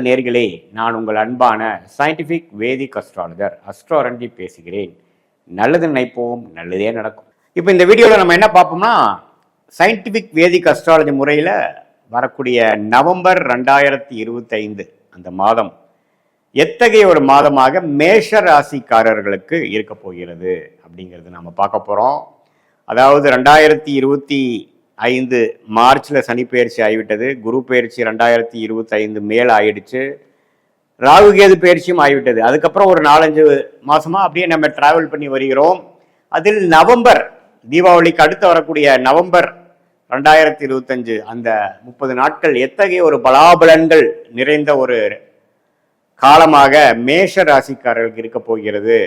நேர்களே, நான் உங்கள் அன்பான சயின்டிபிக் வேதிக் அஸ்ட்ராலஜர் அஸ்ட்ரோ ரஞ்சித் பேசுகிறேன். நல்லது நினைப்போம், நல்லதே நடக்கும். இப்போ இந்த வீடியோவில் நம்ம என்ன பார்ப்போம்னா, சயின்டிபிக் வேதிக் அஸ்ட்ராலஜி முறையில் வரக்கூடிய நவம்பர் 2025 அந்த மாதம் எத்தகைய ஒரு மாதமாக மேஷ ராசிக்காரர்களுக்கு இருக்க போகிறது அப்படிங்கிறது நம்ம பார்க்க போகிறோம். அதாவது 2025 மார்ச்சில் சனி பயிற்சி ஆகிவிட்டது, குரு பயிற்சி 2025 மேலே ஆயிடுச்சு, ராகு கேது பயிற்சியும் ஆகிவிட்டது. அதுக்கப்புறம் ஒரு 4-5 மாசமா அப்படியே நம்ம டிராவல் பண்ணி வருகிறோம். அதில் நவம்பர் தீபாவளிக்கு அடுத்து வரக்கூடிய நவம்பர் 2025 அந்த 30 நாட்கள் எத்தகைய ஒரு பலாபலன்கள் நிறைந்த ஒரு காலமாக மேஷ ராசிக்காரர்களுக்கு இருக்க போகிறது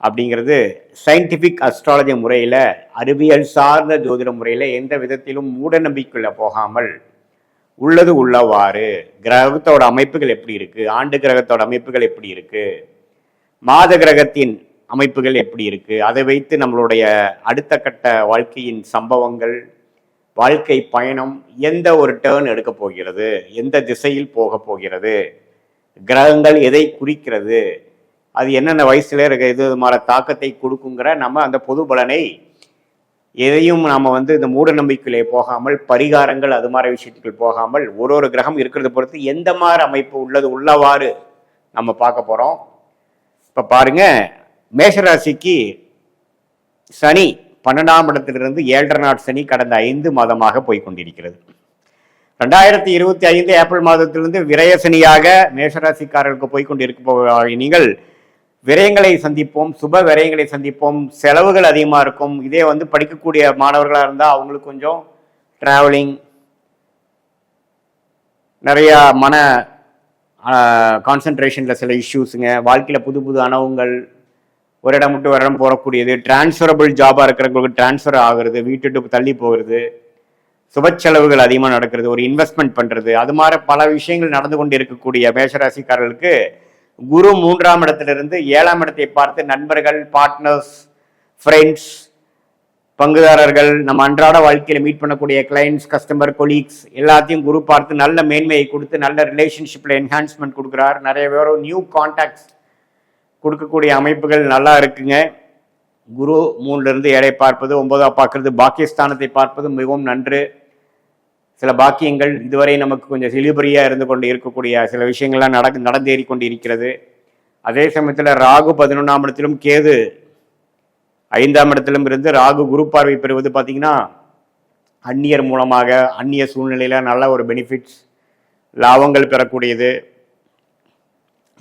அப்படிங்கிறது சயின்டிபிக் அஸ்ட்ராலஜி முறையில், அறிவியல் சார்ந்த ஜோதிட முறையில் எந்த விதத்திலும் மூட நம்பிக்கைக்குள்ள போகாமல் உள்ளது உள்ளவாறு கிரகத்தோட அமைப்புகள் எப்படி இருக்கு, ஆண்டு கிரகத்தோட அமைப்புகள் எப்படி இருக்கு, மாத கிரகத்தின் அமைப்புகள் எப்படி இருக்கு, அதை வைத்து நம்மளுடைய அடுத்த கட்ட வாழ்க்கையின் சம்பவங்கள், வாழ்க்கை பயணம் எந்த ஒரு டேர்ன் எடுக்க போகிறது, எந்த திசையில் போக போகிறது, கிரகங்கள் எதை குறிக்கிறது, அது என்னென்ன வயசுல இருக்க இது மாதிரி தாக்கத்தை கொடுக்குங்கிற நம்ம அந்த பொது பலனை எதையும் நாம் இந்த மூட நம்பிக்கையிலே போகாமல், பரிகாரங்கள் அது மாதிரி விஷயத்துக்கு போகாமல், ஒரு கிரகம் இருக்கிறத பொறுத்து எந்த மாதிரி அமைப்பு உள்ளது உள்ளவாறு நம்ம பார்க்க போகிறோம். இப்போ பாருங்க, மேஷராசிக்கு சனி 12ஆம் இடத்திலிருந்து 7.5 நாட் சனி கடந்த 5 மாதமாக போய்கொண்டிருக்கிறது. 2025 ஏப்ரல் மாதத்திலிருந்து விரய சனியாக மேஷராசிக்காரர்களுக்கு போய்கொண்டிருக்க நீங்கள் விரயங்களை சந்திப்போம், சுப விரயங்களை சந்திப்போம், செலவுகள் அதிகமாக இருக்கும். இதே படிக்கக்கூடிய மாணவர்களாக இருந்தால் அவங்களுக்கு கொஞ்சம் டிராவலிங், நிறையா மன கான்சன்ட்ரேஷனில் சில இஷ்யூஸுங்க, வாழ்க்கையில் புது புது அனுபவங்கள், ஒரு இடம் விட்டு ஒரு இடம் போகக்கூடியது, டிரான்ஸ்ஃபரபிள் ஜாபாக இருக்கிறவங்களுக்கு டிரான்ஸ்ஃபர் ஆகுறது, வீட்டுட்டு தள்ளி போகிறது, சுப செலவுகள் அதிகமாக நடக்கிறது, ஒரு இன்வெஸ்ட்மெண்ட் பண்ணுறது, அது மாதிரி பல விஷயங்கள் நடந்து கொண்டு இருக்கக்கூடிய மேஷராசிக்காரர்களுக்கு குரு 3ஆம் இடத்திலிருந்து 7ஆம் இடத்தை பார்த்து நண்பர்கள், பார்ட்னர்ஸ், ஃப்ரெண்ட்ஸ், பங்குதாரர்கள், நம்ம அன்றாட வாழ்க்கையில் மீட் பண்ணக்கூடிய கிளைண்ட்ஸ், கஸ்டமர், கொலீக்ஸ் எல்லாத்தையும் குரு பார்த்து நல்ல மேன்மையை கொடுத்து நல்ல ரிலேஷன்ஷிப்பில் என்ஹான்ஸ்மெண்ட் கொடுக்குறார். நிறைய பேர் நியூ கான்டாக்ட்ஸ் கொடுக்கக்கூடிய அமைப்புகள் நல்லா இருக்குங்க. குரு 3லிருந்து 7ஐ பார்ப்பது, 9ஆ பார்க்கறது, பாக்கியஸ்தானத்தை பார்ப்பது மிகவும் நன்று. சில பாக்கியங்கள் இதுவரை நமக்கு கொஞ்சம் இழுபறியாக இருந்து கொண்டு இருக்கக்கூடிய சில விஷயங்கள்லாம் நடந்தேறி கொண்டு இருக்கிறது. அதே சமயத்தில் ராகு 11ஆம் இடத்திலும் கேது 5ஆம் இடத்திலும் இருந்து ராகு குரு பார்வை பெறுவது பார்த்தீங்கன்னா அந்நியர் மூலமாக அந்நிய சூழ்நிலையில் நல்ல ஒரு பெனிஃபிட்ஸ், லாபங்கள் பெறக்கூடியது,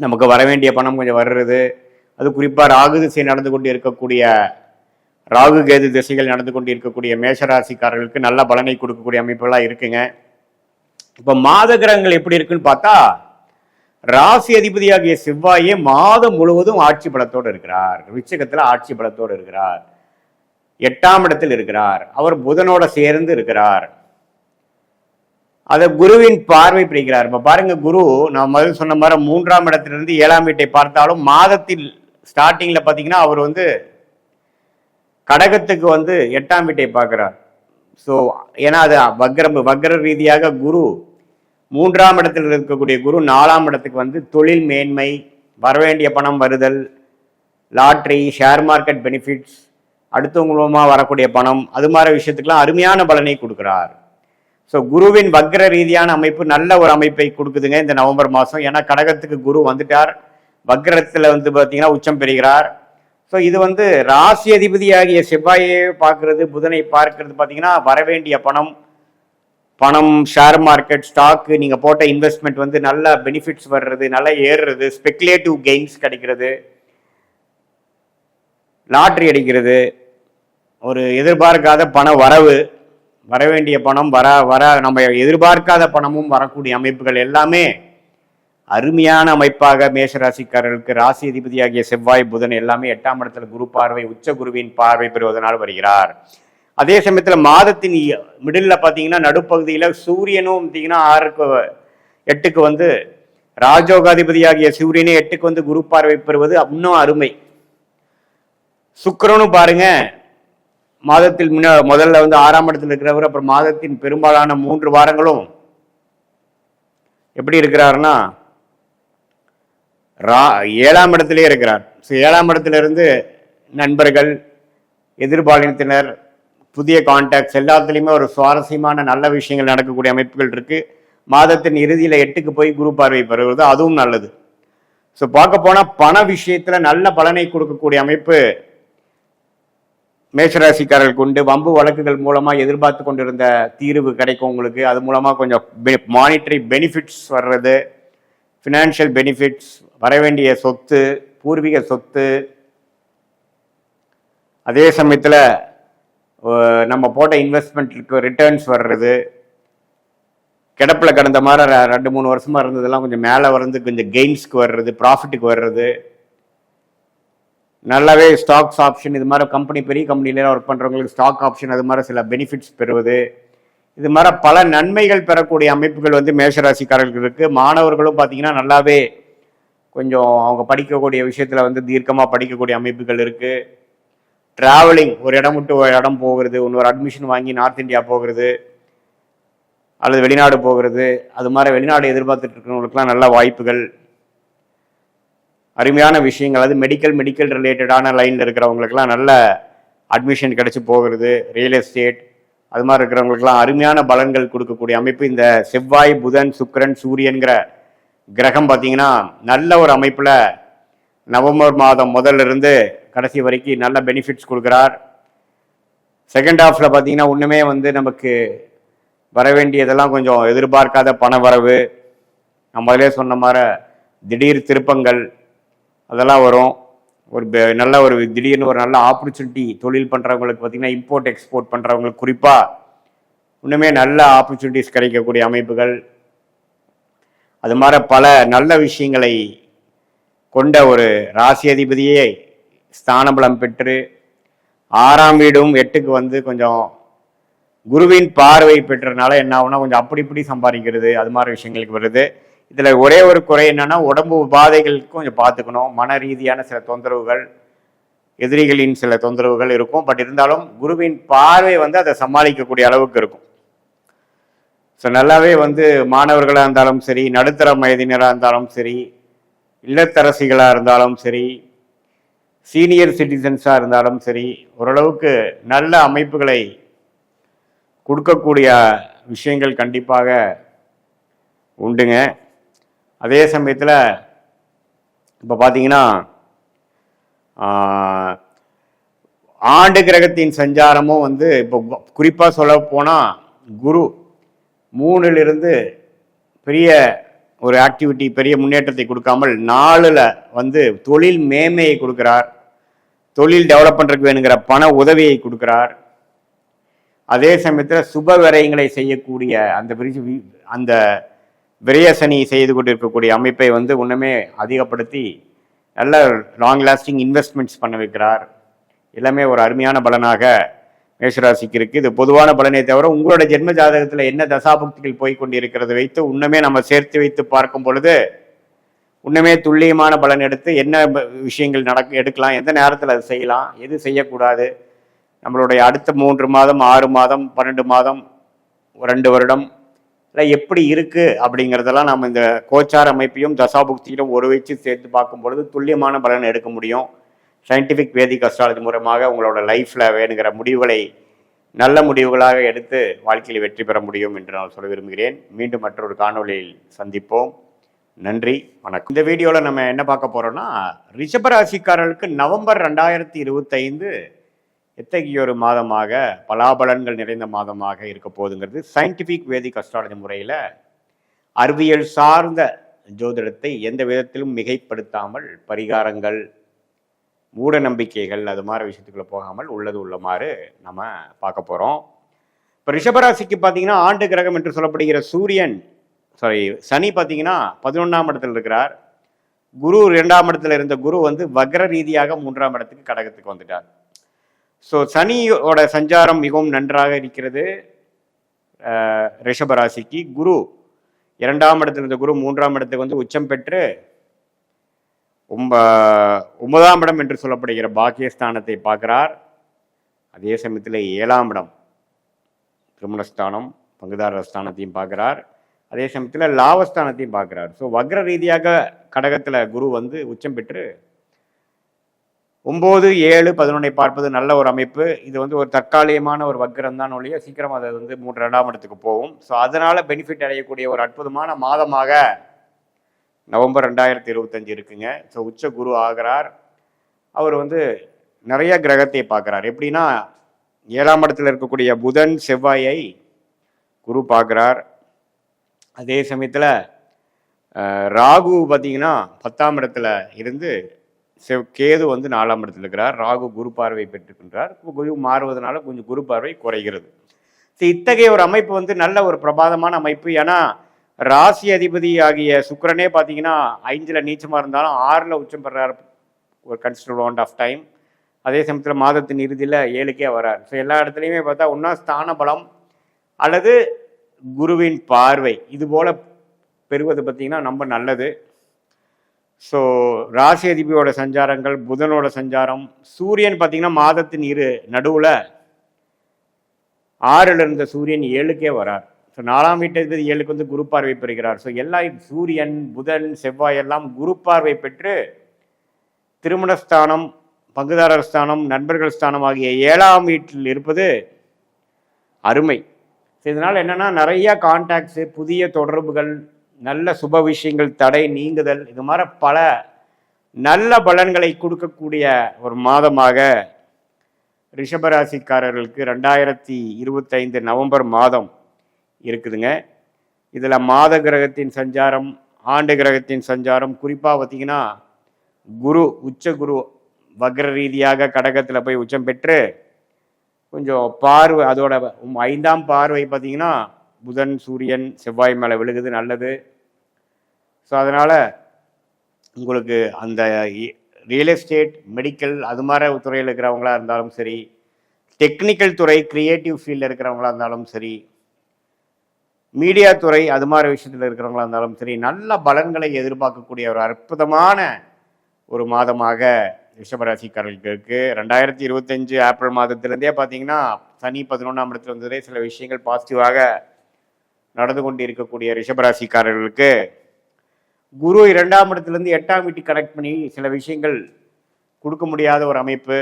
நமக்கு வர வேண்டிய பணம் கொஞ்சம் வர்றது. அது குறிப்பாக ராகு திசை நடந்து கொண்டு இருக்கக்கூடிய, ராகு கேது திசைகள் நடந்து கொண்டு இருக்கக்கூடிய மேஷராசிக்காரர்களுக்கு நல்ல பலனை கொடுக்கக்கூடிய அமைப்புகளாக இருக்குங்க. இப்போ மாத கிரகங்கள் எப்படி இருக்குன்னு பார்த்தா, ராசி அதிபதியாகிய செவ்வாயே மாதம் முழுவதும் ஆட்சி பலத்தோடு இருக்கிறார். விருச்சிகத்தில் ஆட்சி பலத்தோடு இருக்கிறார், 8ஆம் இடத்தில் இருக்கிறார், அவர் புதனோட சேர்ந்து இருக்கிறார். அதை குருவின் பார்வை பிடிக்கிறார். இப்போ பாருங்க, குரு நான் முதல் சொன்ன மாதிரி 3ஆம் இடத்திலிருந்து 7ஆம் வீட்டை பார்த்தாலும் மாதத்தில் ஸ்டார்டிங்ல பார்த்தீங்கன்னா அவர் கடகத்துக்கு 8ஆம் வீட்டை பார்க்கிறார். ஸோ ஏன்னா அது வக்ர ரீதியாக குரு 3ஆம் இடத்தில் இருக்கக்கூடிய குரு 4ஆம் இடத்துக்கு தொழில் மேன்மை, வரவேண்டிய பணம் வருதல், லாட்ரி, ஷேர் மார்க்கெட் பெனிஃபிட்ஸ், அடுத்தவங்க மூலமாக வரக்கூடிய பணம், அது மாதிரி விஷயத்துக்கெல்லாம் அருமையான பலனை கொடுக்குறார். ஸோ குருவின் வக்ர ரீதியான அமைப்பு நல்ல ஒரு அமைப்பை கொடுக்குதுங்க இந்த நவம்பர் மாதம். ஏன்னா கடகத்துக்கு குரு வந்துட்டார், வக்ரத்தில் பார்த்தீங்கன்னா உச்சம் பெறுகிறார். ஸோ இது ராசி அதிபதியாகிய செவ்வாயை பார்க்கறது, புதனை பார்க்கறது பார்த்தீங்கன்னா வரவேண்டிய பணம், ஷேர் மார்க்கெட், ஸ்டாக்கு, நீங்கள் போட்ட இன்வெஸ்ட்மெண்ட் நல்ல பெனிஃபிட்ஸ் வர்றது, நல்லா ஏறுறது, ஸ்பெகுலேட்டிவ் கெயின்ஸ் கிடைக்கிறது, லாட்ரி அடிக்கிறது, ஒரு எதிர்பார்க்காத பண வரவு, வரவேண்டிய பணம் வர நம்ம எதிர்பார்க்காத பணமும் வரக்கூடிய அமைப்புகள் எல்லாமே அருமையான அமைப்பாக மேஷராசிக்காரர்களுக்கு ராசி அதிபதியாகிய செவ்வாய், புதன் எல்லாமே 8ஆம் இடத்துல குரு பார்வை, உச்ச குருவின் பார்வை பெறுவதனால் வருகிறார். அதே சமயத்தில் மாதத்தின் மிடில் பார்த்தீங்கன்னா நடுப்பகுதியில் சூரியனும் பார்த்தீங்கன்னா 6-8க்கு ராஜோகாதிபதியாகிய சூரியனே 8க்கு குரு பார்வை பெறுவது இன்னும் அருமை. சுக்கிரனும் பாருங்க மாதத்தில் முதல்ல வந்து 6ஆம் இடத்துல இருக்கிறவர் அப்புறம் மாதத்தின் பெரும்பாலான 3 வாரங்களும் எப்படி இருக்கிறாருன்னா 7ஆம் இடத்திலே இருக்கிறார். ஸோ 7ஆம் இடத்துல இருந்து நண்பர்கள், எதிர்பாலினத்தினர், புதிய கான்டாக்ட்ஸ் எல்லாத்துலேயுமே ஒரு சுவாரஸ்யமான நல்ல விஷயங்கள் நடக்கக்கூடிய அமைப்புகள் இருக்கு. மாதத்தின் இறுதியில் 8க்கு போய் குரு பார்வை பெறுவது அதுவும் நல்லது. ஸோ பார்க்க போனால் பண விஷயத்துல நல்ல பலனை கொடுக்கக்கூடிய அமைப்பு மேஷராசிக்காரர்களுக்கு உண்டு. வம்பு வழக்குகள் மூலமா எதிர்பார்த்து கொண்டிருந்த தீர்வு கிடைக்கும் உங்களுக்கு. அது மூலமா கொஞ்சம் மானிட்டரி பெனிஃபிட்ஸ் வர்றது, ஃபினான்ஷியல் பெனிஃபிட்ஸ், வர வேண்டிய சொத்து, பூர்வீக சொத்து, அதே சமயத்தில் நம்ம போட்ட இன்வெஸ்ட்மெண்ட்டுக்கு ரிட்டர்ன்ஸ் வர்றது, கிடப்பில் கடந்த மாதிரி 2-3 வருஷமா இருந்ததெல்லாம் கொஞ்சம் மேலே வந்து கொஞ்சம் கெயின்ஸ்க்கு வர்றது, ப்ராஃபிட்டுக்கு வர்றது, நல்லாவே ஸ்டாக்ஸ் ஆப்ஷன், இது மாதிரி கம்பெனி பெரிய கம்பெனிலாம் ஒர்க் பண்ணுறவங்களுக்கு ஸ்டாக் ஆப்ஷன் அது மாதிரி சில பெனிஃபிட்ஸ் பெறுவது, இது மாதிரி பல நன்மைகள் பெறக்கூடிய அமைப்புகள் வந்து மேஷராசிக்காரர்களுக்கு இருக்குது. மாணவர்களும் பார்த்தீங்கன்னா நல்லாவே கொஞ்சம் அவங்க படிக்கக்கூடிய விஷயத்தில் வந்து தீர்க்கமாக படிக்கக்கூடிய அமைப்புகள் இருக்குது. ட்ராவலிங், ஒரு இடம் விட்டு ஒரு இடம் போகிறது, இன்னொரு அட்மிஷன் வாங்கி நார்த் இந்தியா போகிறது அல்லது வெளிநாடு போகிறது, அது மாதிரி வெளிநாடு எதிர்பார்த்துட்டு இருக்கிறவங்களுக்குலாம் நல்ல வாய்ப்புகள், அருமையான விஷயங்கள். அது மெடிக்கல் ரிலேட்டடான லைனில் இருக்கிறவங்களுக்குலாம் நல்ல அட்மிஷன் கிடச்சி போகிறது, ரியல் எஸ்டேட் அது மாதிரி இருக்கிறவங்களுக்குலாம் அருமையான பலன்கள் கொடுக்கக்கூடிய அமைப்பு. இந்த செவ்வாய், புதன், சுக்கிரன், சூரியன்கிற கிரகம் பார்த்தீங்கன்னா நல்ல ஒரு அமைப்பில் நவம்பர் மாதம் முதல்ல இருந்து கடைசி வரைக்கும் நல்ல பெனிஃபிட்ஸ் கொடுக்குறார். செகண்ட் ஹாஃபில் பார்த்தீங்கன்னா ஒன்றுமே வந்து நமக்கு வர வேண்டியதெல்லாம் கொஞ்சம் எதிர்பார்க்காத பண வரவு, நம்ம அதிலே சொன்ன மாதிரி திடீர் திருப்பங்கள் அதெல்லாம் வரும். ஒரு நல்ல ஒரு திடீர்னு ஒரு நல்ல ஆப்பர்ச்சுனிட்டி தொழில் பண்ணுறவங்களுக்கு பார்த்தீங்கன்னா இம்போர்ட் எக்ஸ்போர்ட் பண்ணுறவங்களுக்கு குறிப்பாக இன்னுமே நல்ல ஆப்பர்ச்சுனிட்டிஸ் கிடைக்கக்கூடிய அமைப்புகள், அது மாதிரி பல நல்ல விஷயங்களை கொண்ட ஒரு ராசி அதிபதியே ஸ்தானபலம் பெற்று 6ஆம் வீடும் 8க்கு வந்து கொஞ்சம் குருவின் பார்வை பெற்றதுனால என்ன ஆகுனா கொஞ்சம் அப்படி இப்படி சம்பாதிக்கிறது அது மாதிரி விஷயங்களுக்கு வருது. இதில் ஒரே ஒரு குறை என்னன்னா உடம்பு உபாதைகளுக்கு கொஞ்சம் பார்த்துக்கணும். மன ரீதியான சில தொந்தரவுகள், எதிரிகளின் சில தொந்தரவுகள் இருக்கும். பட் இருந்தாலும் குருவின் பார்வை வந்து அதை சமாளிக்கக்கூடிய அளவுக்கு இருக்கும். ஸோ நல்லாவே வந்து மாணவர்களாக இருந்தாலும் சரி, நடுத்தர வயதினராக இருந்தாலும் சரி, இல்லத்தரசிகளாக இருந்தாலும் சரி, சீனியர் சிட்டிசன்ஸாக இருந்தாலும் சரி, ஓரளவுக்கு நல்ல அமைப்புகளை கொடுக்கக்கூடிய விஷயங்கள் கண்டிப்பாக உண்டுங்க. அதே சமயத்தில் இப்போ பார்த்தீங்கன்னா ஆண்டு கிரகத்தின் சஞ்சாரமும் வந்து இப்போ குறிப்பாக சொல்ல போனால் குரு 3லிருந்து பெரிய ஒரு ஆக்டிவிட்டி, பெரிய முன்னேற்றத்தை கொடுக்காமல் 4ல் வந்து தொழில் மேன்மையை கொடுக்கிறார், தொழில் டெவலப் பண்ணுறதுக்கு வேணுங்கிற பண உதவியை கொடுக்கிறார். அதே சமயத்தில் சுப விரயங்களை செய்யக்கூடிய அந்த விரயசனி செய்து கொண்டிருக்கக்கூடிய அமைப்பை வந்து ஒன்றுமே அதிகப்படுத்தி நல்ல லாங் லாஸ்டிங் இன்வெஸ்ட்மெண்ட்ஸ் பண்ண வைக்கிறார். எல்லாமே ஒரு அருமையான பலனாக மேஷராசிக்கு இருக்குது. இது பொதுவான பலனை தவிர உங்களோட ஜென்ம ஜாதகத்தில் என்ன தசாபக்திகள் போய் கொண்டிருக்கிறது வைத்து உண்மையே நம்ம சேர்த்து வைத்து பார்க்கும் பொழுது உண்மையே துல்லியமான பலன் எடுத்து என்ன விஷயங்கள் எடுக்கலாம், எந்த நேரத்தில் அது செய்யலாம், எது செய்யக்கூடாது, நம்மளுடைய அடுத்த 3 மாதம், 6 மாதம், 12 மாதம், 2 வருடம் எப்படி இருக்கு அப்படிங்கிறதெல்லாம் நம்ம இந்த கோச்சார் அமைப்பையும் தசாபுக்தியிலும் ஒரு வச்சு சேர்த்து பார்க்கும் பொழுது துல்லியமான பலன் எடுக்க முடியும். சயின்டிஃபிக் வேதிக் அஸ்ட்ராலஜி மூலமாக உங்களோட லைஃப்ல வேணுங்கிற முடிவுகளை நல்ல முடிவுகளாக எடுத்து வாழ்க்கையில் வெற்றி பெற முடியும் என்று நான் சொல்ல விரும்புகிறேன். மீண்டும் மற்றொரு காணொலியில் சந்திப்போம். நன்றி, வணக்கம். இந்த வீடியோவில் நம்ம என்ன பார்க்க போறோம்னா, ரிஷபராசிக்காரர்களுக்கு நவம்பர் 2025 எத்தகைய ஒரு மாதமாக, பலாபலன்கள் நிறைந்த மாதமாக இருக்க போகுதுங்கிறது சயின்டிஃபிக் வேதிக் அஸ்ட்ராலஜி முறையில் அறிவியல் சார்ந்த ஜோதிடத்தை எந்த விதத்திலும் மிகைப்படுத்தாமல் பரிகாரங்கள், மூட நம்பிக்கைகள் அது மாதிரி விஷயத்துக்குள்ள போகாமல் உள்ளது உள்ளமாறு நம்ம பார்க்க போகிறோம். இப்போ ரிஷபராசிக்கு பார்த்தீங்கன்னா ஆண்டு கிரகம் என்று சொல்லப்படுகிற சனி பார்த்தீங்கன்னா 11ஆம் இடத்துல இருக்கிறார். குரு 2ஆம் இடத்துல இருந்த குரு வந்து வக்ர ரீதியாக 3ஆம் இடத்துக்கு கடகத்துக்கு வந்துட்டார். ஸோ சனியோட சஞ்சாரம் மிகவும் நன்றாக இருக்கிறது ரிஷபராசிக்கு. குரு 2ஆம் இடத்துல இருந்த குரு 3ஆம் இடத்துக்கு வந்து உச்சம் பெற்று 9ஆம் இடம் என்று சொல்லப்படுகிற பாக்கியஸ்தானத்தை பார்க்கிறார். அதே சமயத்தில் 7ஆம் இடம் திருமணஸ்தானம் பங்குதாரர் ஸ்தானத்தையும் பார்க்குறார். அதே சமயத்தில் லாபஸ்தானத்தையும் பார்க்குறார். ஸோ வக்ர ரீதியாக கடகத்தில் குரு வந்து உச்சம் பெற்று 9, 7, 11 பார்ப்பது நல்ல ஒரு அமைப்பு. இது வந்து ஒரு தற்காலிகமான ஒரு வக்ரம் தான் ஒழிய சீக்கிரம் அதை வந்து 2ஆம் இடத்துக்கு போகும். ஸோ அதனால பெனிஃபிட் அடையக்கூடிய ஒரு அற்புதமான மாதமாக நவம்பர் 2025 இருக்குங்க. ஸோ உச்ச குரு ஆகிறார். அவர் வந்து நிறைய கிரகத்தை பார்க்குறார். எப்படின்னா 7ஆம் இடத்துல இருக்கக்கூடிய புதன் செவ்வாயை குரு பார்க்குறார். அதே சமயத்தில் ராகு பார்த்தீங்கன்னா 10ஆம் இடத்துல இருந்து கேது வந்து 4ஆம் இடத்துல இருக்கிறார். ராகு குரு பார்வை பெற்றுக்கின்றார். குரு மாறுவதனால கொஞ்சம் குரு பார்வை குறைகிறது. இத்தகைய ஒரு அமைப்பு வந்து நல்ல ஒரு பிரபாதமான அமைப்பு. ஏன்னா ராசி அதிபதி ஆகிய சுக்கிரனே பார்த்தீங்கன்னா 5ல் நீச்சமாக இருந்தாலும் 6ல் உச்சம் பெறார் ஒரு கன்சிடர் அமௌண்ட் ஆஃப் டைம். அதே சமயத்தில் மாதத்தின் இறுதியில் 7க்கே வரார். ஸோ எல்லா இடத்துலையுமே பார்த்தா ஒன்றா ஸ்தான பலம் அல்லது குருவின் பார்வை இது போல பெறுவது பார்த்தீங்கன்னா ரொம்ப நல்லது. ஸோ ராசி அதிபதியோட சஞ்சாரங்கள், புதனோட சஞ்சாரம், சூரியன் பார்த்தீங்கன்னா மாதத்தின் நடுவில் 6ல் இருந்த சூரியன் 7க்கே வரார். ஸோ 4ஆம் வீட்டு 7க்கு வந்து குரு பார்வை பெறுகிறார். ஸோ எல்லா சூரியன் புதன் செவ்வாய் எல்லாம் குரு பார்வை பெற்று திருமணஸ்தானம் பங்குதாரர் ஸ்தானம் நண்பர்கள் ஸ்தானம் ஆகிய 7ஆம் வீட்டில் இருப்பது அருமை. ஸோ இதனால் என்னென்னா நிறைய கான்டாக்ட்ஸு, புதிய தொடர்புகள், நல்ல சுப விஷயங்கள் தடை நீங்குதல், இது மாதிரி பல நல்ல பலன்களை கொடுக்கக்கூடிய ஒரு மாதமாக ரிஷபராசிக்காரர்களுக்கு 2025 நவம்பர் மாதம் இருக்குதுங்க. இதில் மாத கிரகத்தின் சஞ்சாரம், ஆண்டு கிரகத்தின் சஞ்சாரம், குறிப்பாக பார்த்தீங்கன்னா குரு உச்ச குரு வக்ர ரீதியாக கடகத்தில் போய் உச்சம் பெற்று கொஞ்சம் பார்வை, அதோட 5ஆம் பார்வை பார்த்தீங்கன்னா புதன் சூரியன் செவ்வாய் மேலே விழுகுது, நல்லது. ஸோ அதனால் உங்களுக்கு அந்த ரியல் எஸ்டேட், மெடிக்கல் அது மாதிரி துறையில் இருக்கிறவங்களா இருந்தாலும் சரி, டெக்னிக்கல் துறை கிரியேட்டிவ் ஃபீல்டில் இருக்கிறவங்களா இருந்தாலும் சரி, மீடியா துறை அது மாதிரி விஷயத்தில் இருக்கிறவங்களா இருந்தாலும் சரி, நல்ல பலன்களை எதிர்பார்க்கக்கூடிய ஒரு அற்புதமான ஒரு மாதமாக ரிஷபராசிக்காரர்களுக்கு இருக்குது. 2025 ஏப்ரல் மாதத்திலேருந்தே பார்த்தீங்கன்னா சனி 11ஆம் இடத்துல இருந்ததே சில விஷயங்கள் பாசிட்டிவாக நடந்து கொண்டு இருக்கக்கூடிய ரிஷபராசிக்காரர்களுக்கு குரு 2ஆம் இடத்துலேருந்து 8ஆம் வீட்டுக்கு கனெக்ட் பண்ணி சில விஷயங்கள் கொடுக்க முடியாத ஒரு அமைப்பு,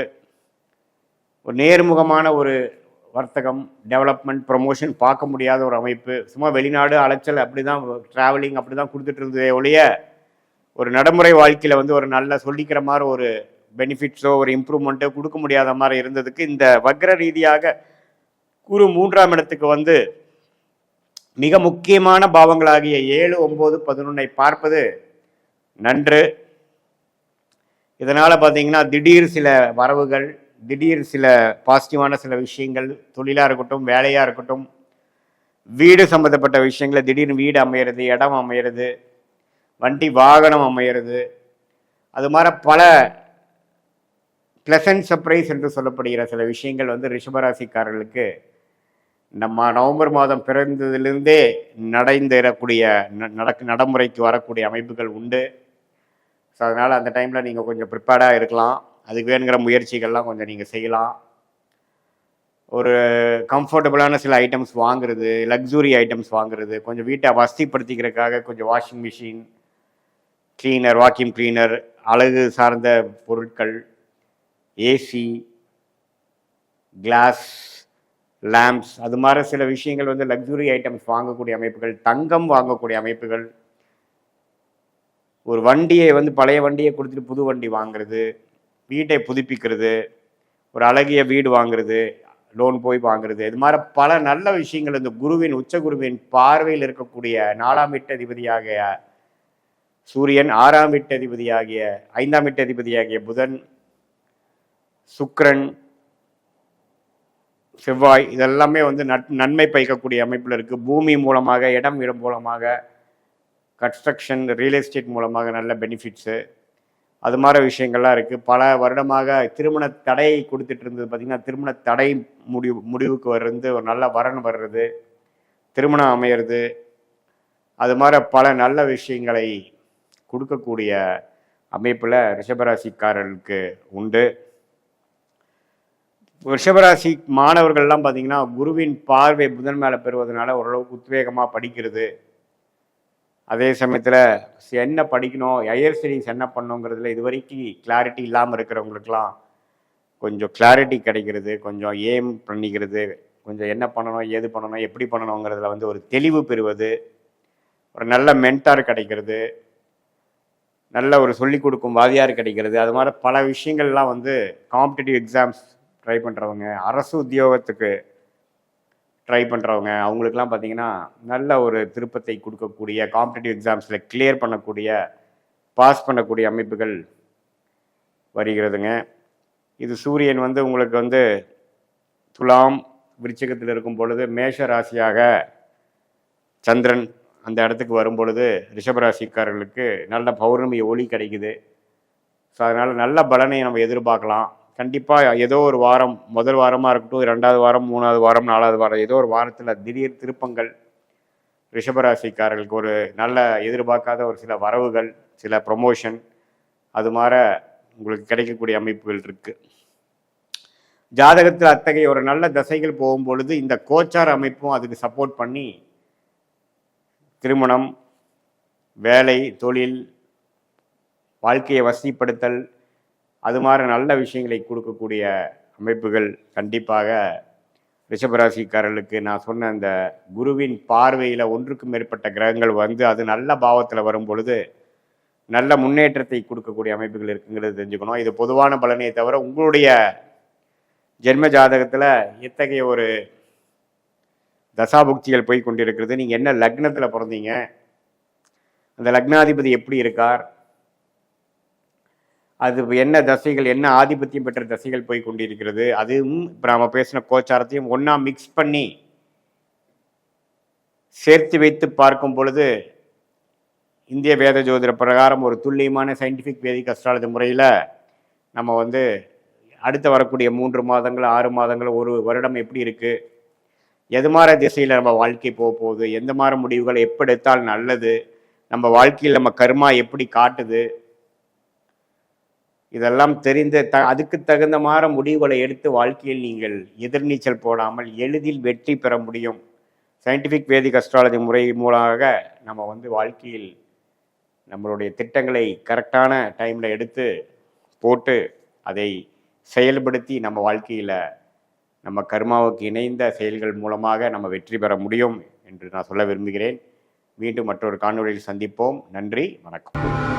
ஒரு நேர்முகமான ஒரு வர்த்தகம், டெவலப்மெண்ட், ப்ரொமோஷன் பார்க்க முடியாத ஒரு அமைப்பு, சும்மா வெளிநாடு அலைச்சல் அப்படி தான் ட்ராவலிங் அப்படி தான் கொடுத்துட்டு இருந்ததே ஒழிய ஒரு நடைமுறை வாழ்க்கையில் வந்து ஒரு நல்ல சொல்லிக்கிற மாதிரி ஒரு பெனிஃபிட்ஸோ ஒரு இம்ப்ரூவ்மெண்ட்டோ கொடுக்க முடியாத மாதிரி இருந்ததுக்கு இந்த வக்ர ரீதியாக குரு 3ஆம் இடத்துக்கு வந்து மிக முக்கியமான பாவங்களாகிய 7, 9, 11 பார்ப்பது நன்று. இதனால் பார்த்தீங்கன்னா திடீர் சில வரவுகள், திடீர் சில பாசிட்டிவான சில விஷயங்கள், தொழிலாக இருக்கட்டும் வேலையாக இருக்கட்டும், வீடு சம்மந்தப்பட்ட விஷயங்களில் திடீர்னு வீடு அமையிறது, இடம் அமையிறது, வண்டி வாகனம் அமையிறது, அது மாதிரி பல ப்ளசன்ட் சர்ப்ரைஸ் என்று சொல்லப்படுகிற சில விஷயங்கள் வந்து ரிஷபராசிக்காரர்களுக்கு நம்ம நவம்பர் மாதம் பிறந்ததிலிருந்தே நடைமுறைக்கு வரக்கூடிய அமைப்புகள் உண்டு. ஸோ அதனால் அந்த டைமில் நீங்கள் கொஞ்சம் ப்ரிப்பேர்டாக இருக்கலாம். அதுக்கு வேணுங்கிற முயற்சிகள்லாம் கொஞ்சம் நீங்கள் செய்யலாம். ஒரு கம்ஃபர்டபுளான சில ஐட்டம்ஸ் வாங்குறது, லக்ஸுரி ஐட்டம்ஸ் வாங்குறது, கொஞ்சம் வீட்டை வசதிப்படுத்திக்கிறதுக்காக கொஞ்சம் washing machine, cleaner, vacuum cleaner, அழகு சார்ந்த பொருட்கள், ஏசி, கிளாஸ், லேம்ப்ஸ், அது மாதிரி சில விஷயங்கள் வந்து லக்ஸுரி ஐட்டம்ஸ் வாங்கக்கூடிய அமைப்புகள், தங்கம் வாங்கக்கூடிய அமைப்புகள், ஒரு வண்டியை வந்து பழைய வண்டியை கொடுத்துட்டு புது வண்டி வாங்குறது, வீட்டை புதுப்பிக்கிறது, ஒரு அழகிய வீடு வாங்குறது, லோன் போய் வாங்குறது, இது மாதிரி பல நல்ல விஷயங்கள் இந்த குருவின் உச்ச குருவின் பார்வையில் இருக்கக்கூடிய 4ஆம் வீட்டு அதிபதியாகிய சூரியன், 6ஆம் வீட்டு அதிபதியாகிய 5ஆம் வீட்டு அதிபதியாகிய புதன், சுக்கிரன், செவ்வாய், இதெல்லாமே வந்து நன்மை பயக்கக்கூடிய அமைப்பில் இருக்குது. பூமி மூலமாக, இடம் மூலமாக, கன்ஸ்ட்ரக்ஷன், ரியல் எஸ்டேட் மூலமாக நல்ல பெனிஃபிட்ஸு, அது மாதிரி விஷயங்கள்லாம் இருக்குது. பல வருடமாக திருமண தடையை கொடுத்துட்டு இருந்தது பார்த்திங்கன்னா திருமண தடை முடிவுக்கு வர்றது, ஒரு நல்ல வரன் வர்றது, திருமணம் அமையிறது, அது மாதிரி பல நல்ல விஷயங்களை கொடுக்கக்கூடிய அமைப்பில் ரிஷபராசிக்காரர்களுக்கு உண்டு. ரிஷபராசி மாணவர்கள்லாம் பார்த்தீங்கன்னா குருவின் பார்வை புதன் மேலே பெறுவதனால ஓரளவுக்கு உத்வேகமாக படிக்கிறது. அதே சமயத்தில் என்ன படிக்கணும், ஹையர் ஸ்டடீஸ் என்ன பண்ணணுங்கிறதுல இது வரைக்கும் கிளாரிட்டி இல்லாமல் இருக்கிறவங்களுக்கெல்லாம் கொஞ்சம் கிளாரிட்டி கிடைக்கிறது, கொஞ்சம் ஏம் பண்ணிக்கிறது, கொஞ்சம் என்ன பண்ணணும், ஏது பண்ணணும், எப்படி பண்ணணுங்கிறதுல வந்து ஒரு தெளிவு பெறுவது, ஒரு நல்ல மென்டார் கிடைக்கிறது, நல்ல ஒரு சொல்லிக் கொடுக்கும் வாதியார் கிடைக்கிறது. அது மாதிரி பல விஷயங்கள்லாம் வந்து காம்படிட்டிவ் எக்ஸாம்ஸ் ட்ரை பண்ணுறவங்க, அரசு உத்தியோகத்துக்கு ட்ரை பண்ணுறவங்க, அவங்களுக்கெல்லாம் பார்த்தீங்கன்னா நல்ல ஒரு திருப்பத்தை கொடுக்கக்கூடிய, காம்படிட்டிவ் எக்ஸாம்ஸில் கிளியர் பண்ணக்கூடிய, பாஸ் பண்ணக்கூடிய அமைப்புகள் வருகிறதுங்க. இது சூரியன் வந்து உங்களுக்கு வந்து துலாம் விருச்சிகத்தில் இருக்கும் பொழுது மேஷ ராசியாக சந்திரன் அந்த இடத்துக்கு வரும் பொழுது ரிஷபராசிக்காரர்களுக்கு நல்ல பௌர்ணமி ஒளி கிடைக்குது. ஸோ அதனால் நல்ல பலனை நம்ம எதிர்பார்க்கலாம். கண்டிப்பாக ஏதோ ஒரு வாரம், முதல் வாரமாக இருக்கட்டும், 2வது வாரம், 3வது வாரம், 4வது வாரம், ஏதோ ஒரு வாரத்தில் திடீர் திருப்பங்கள் ரிஷபராசிக்காரர்களுக்கு ஒரு நல்ல எதிர்பார்க்காத ஒரு சில வரவுகள், சில ப்ரொமோஷன் அது மாதிரி உங்களுக்கு கிடைக்கக்கூடிய அமைப்புகள் இருக்குது. ஜாதகத்தில் அத்தகைய ஒரு நல்ல தசைகள் போகும்பொழுது இந்த கோச்சார் அமைப்பும் அதுக்கு சப்போர்ட் பண்ணி திருமணம், வேலை, தொழில், வாழ்க்கையை வசதிப்படுத்தல் அது மாதிரி நல்ல விஷயங்களை கொடுக்கக்கூடிய அமைப்புகள் கண்டிப்பாக ரிஷபராசிக்காரர்களுக்கு நான் சொன்ன அந்த குருவின் பார்வையில் ஒன்றுக்கும் மேற்பட்ட கிரகங்கள் வந்து அது நல்ல பாவத்தில் வரும் பொழுது நல்ல முன்னேற்றத்தை கொடுக்கக்கூடிய அமைப்புகள் இருக்குங்கிறது தெரிஞ்சுக்கணும். இது பொதுவான பலனையை தவிர உங்களுடைய ஜென்ம ஜாதகத்தில் எத்தகைய ஒரு தசாபுக்திகள் போய் கொண்டிருக்கிறது, நீங்கள் என்ன லக்னத்தில் பிறந்தீங்க, அந்த லக்னாதிபதி எப்படி இருக்கார், அது என்ன தசைகள், என்ன ஆதிபத்தியம் பெற்ற தசைகள் போய் கொண்டிருக்கிறது, அதுவும் இப்போ நாம் பேசின கோச்சாரத்தையும் ஒன்றா மிக்ஸ் பண்ணி சேர்த்து வைத்து பார்க்கும் பொழுது இந்திய வேத ஜோதிட பிரகாரம் ஒரு துல்லியமான சயின்டிஃபிக் வேதிக் அஸ்ட்ராலஜி முறையில் நம்ம வந்து அடுத்து வரக்கூடிய 3 மாதங்கள், 6 மாதங்கள், ஒரு வருடம் எப்படி இருக்குது, எது மாதிரி திசையில் நம்ம வாழ்க்கை போக போகுது, எந்த மாதிரி முடிவுகளை எப்படி எடுத்தால் நல்லது, நம்ம வாழ்க்கையில் நம்ம கர்மா எப்படி காட்டுது, இதெல்லாம் தெரிந்து அதுக்கு தகுந்த மாதிரி முடிவுகளை எடுத்து வாழ்க்கையில் நீங்கள் எதிர்நீச்சல் போடாமல் எளிதில் வெற்றி பெற முடியும். சயின்டிஃபிக் வேதிக் அஸ்ட்ராலஜி முறை மூலமாக நம்ம வந்து வாழ்க்கையில் நம்மளுடைய திட்டங்களை கரெக்டான டைமில் எடுத்து போட்டு அதை செயல்படுத்தி நம்ம வாழ்க்கையில் நம்ம கர்மாவுக்கு இணைந்த செயல்கள் மூலமாக நம்ம வெற்றி பெற முடியும் என்று நான் சொல்ல விரும்புகிறேன். மீண்டும் மற்றொரு காணொளியில் சந்திப்போம். நன்றி, வணக்கம்.